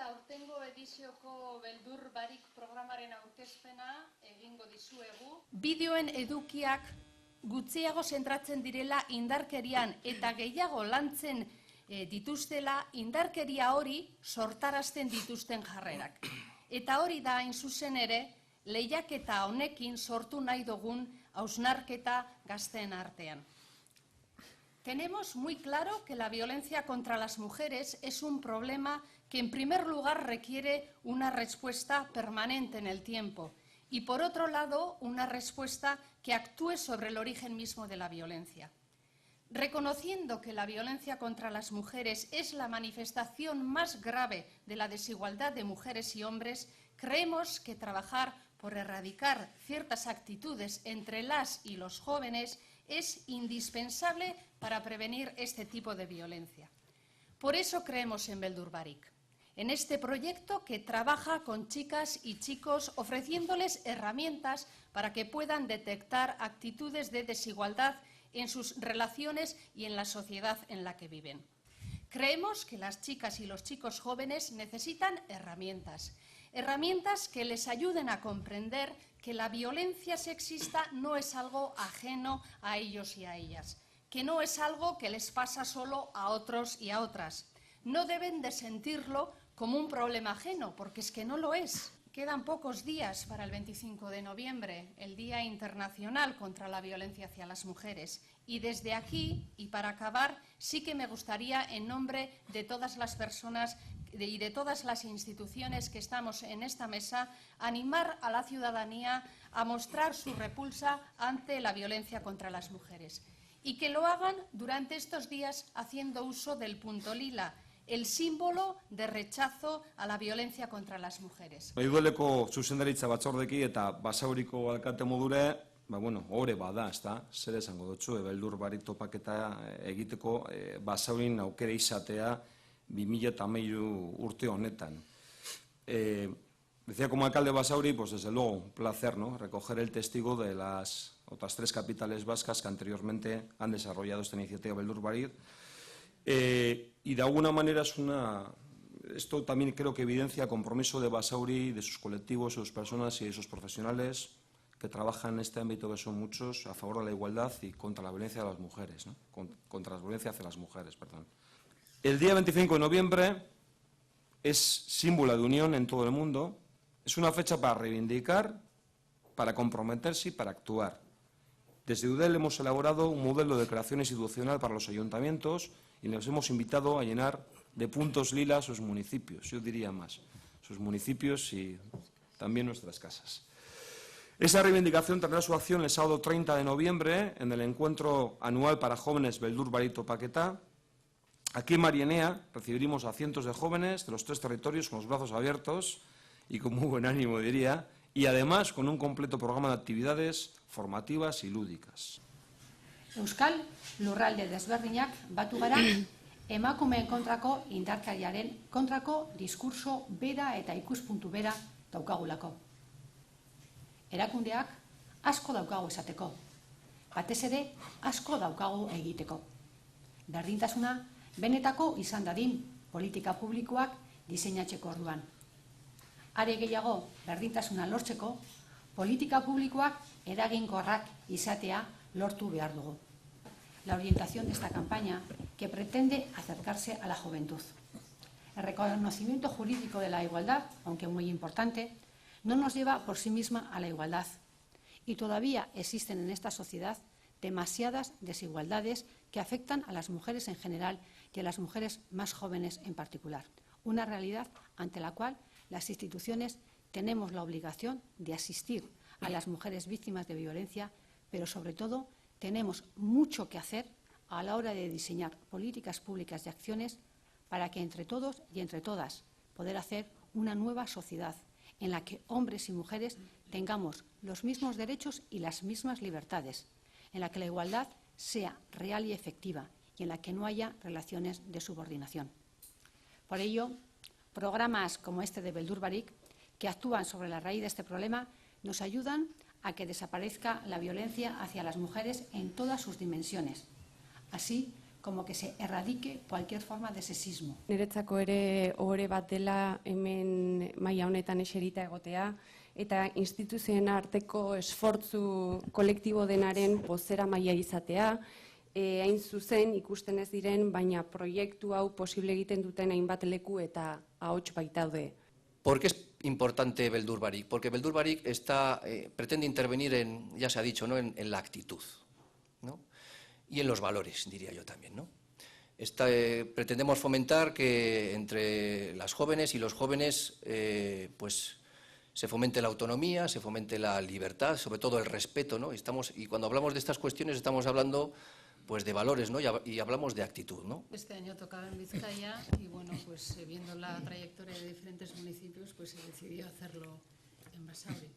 eta aurtengo edizioko Beldur Barik programaren aurkezpena egingo dizuegu. Bideoen edukiak gutxiago zentratzen direla indarkerian eta gehiago lantzen dituztela indarkeria hori sortarazten dituzten jarrerak. Eta hori da hain zuzen ere lehiaketa honekin sortu nahi dugun hausnarketa gazteen artean. Tenemos muy claro que la violencia contra las mujeres es un problema que en primer lugar requiere una respuesta permanente en el tiempo y por otro lado una respuesta que actúe sobre el origen mismo de la violencia. Reconociendo que la violencia contra las mujeres es la manifestación más grave de la desigualdad de mujeres y hombres, creemos que trabajar por erradicar ciertas actitudes entre las y los jóvenes es indispensable para prevenir este tipo de violencia. Por eso creemos en Beldur Barik, en este proyecto que trabaja con chicas y chicos ofreciéndoles herramientas para que puedan detectar actitudes de desigualdad en sus relaciones y en la sociedad en la que viven. Creemos que las chicas y los chicos jóvenes necesitan herramientas que les ayuden a comprender que la violencia sexista no es algo ajeno a ellos y a ellas, que no es algo que les pasa solo a otros y a otras. No deben de sentirlo como un problema ajeno, porque es que no lo es. Quedan pocos días para el 25 de noviembre, el Día Internacional contra la Violencia hacia las Mujeres. Y desde aquí, y para acabar, sí que me gustaría, en nombre de todas las personas y de todas las instituciones que estamos en esta mesa, animar a la ciudadanía a mostrar su repulsa ante la violencia contra las mujeres. Y que lo hagan durante estos días haciendo uso del punto lila, el símbolo de rechazo a la violencia contra las mujeres. Udaleko zuzendaritza batzordeki eta Basauriko alkate modure, ore bada, ezta, zer esango dutzu, Beldur Barik topaketa egiteko Basaurin aukera izatea 2013 urte honetan. Decía como alcalde de Basauri, pues desde luego un placer, ¿no?, recoger el testigo de las otras 3 capitales vascas que anteriormente han desarrollado esta iniciativa Beldur Barik. Y de alguna manera esto también creo que evidencia el compromiso de Basauri, de sus colectivos, de sus personas y de sus profesionales que trabajan en este ámbito, que son muchos, a favor de la igualdad y contra la violencia de las mujeres, ¿no?, contra la violencia hacia las mujeres, perdón. El día 25 de noviembre es símbolo de unión en todo el mundo, es una fecha para reivindicar, para comprometerse y para actuar. Desde UDEL hemos elaborado un modelo de creación institucional para los ayuntamientos y les hemos invitado a llenar de puntos lila sus municipios, yo diría más, sus municipios y también nuestras casas. Esa reivindicación tendrá su acción el sábado 30 de noviembre en el encuentro anual para jóvenes Beldur Barik Topaketa. Aquí en Marienea recibiremos a cientos de jóvenes de los 3 territorios con los brazos abiertos y con muy buen ánimo, diría, y además con un completo programa de actividades formativas y lúdicas. Euskal lurralde desberdinak batu gara emakumeen kontrako indarkeriaren kontrako diskurso bera eta ikuspuntu bera daukagulako. Erakundeak asko daukagu esateko, batez ere asko daukagu egiteko. Berdintasuna benetako izan dadin politika publikoak diseinatzeko orduan. Are gehiago berdintasuna lortzeko, politika publikoak eraginkorrak izatea lortu behar dugu. La orientación de esta campaña que pretende acercarse a la juventud. El reconocimiento jurídico de la igualdad, aunque muy importante, no nos lleva por sí misma a la igualdad. Y todavía existen en esta sociedad demasiadas desigualdades que afectan a las mujeres en general y a las mujeres más jóvenes en particular. Una realidad ante la cual las instituciones tenemos la obligación de asistir a las mujeres víctimas de violencia, pero sobre todo tenemos mucho que hacer a la hora de diseñar políticas públicas y acciones para que entre todos y entre todas poder hacer una nueva sociedad en la que hombres y mujeres tengamos los mismos derechos y las mismas libertades, en la que la igualdad sea real y efectiva y en la que no haya relaciones de subordinación. Por ello, programas como este de Beldur Barik, que actúan sobre la raíz de este problema, nos ayudan a que desaparezca la violencia hacia las mujeres en todas sus dimensiones, así como que se erradique cualquier forma de sexismo. Niretzako ere ohore bat dela hemen maila honetan eserita egotea, eta instituzioen arteko esfortzu kolektibo denaren bozera maila izatea, hain zuzen ikusten ez diren, baina proiektu hau posible egiten duten hainbat leku eta ahots baitaude. ¿Por qué es importante Beldur Barik? Porque Beldur Barik pretende intervenir ya se ha dicho, ¿no? en la actitud, ¿no? Y en los valores, diría yo también, ¿no? Pretendemos fomentar que entre las jóvenes y los jóvenes pues se fomente la autonomía, se fomente la libertad, sobre todo el respeto, ¿no? Y cuando hablamos de estas cuestiones estamos hablando pues de valores, ¿no? Y hablamos de actitud, ¿no? Este año tocaba en Vizcaya y bueno, pues viendo la trayectoria de diferentes municipios, pues se decidió hacerlo en Basauri.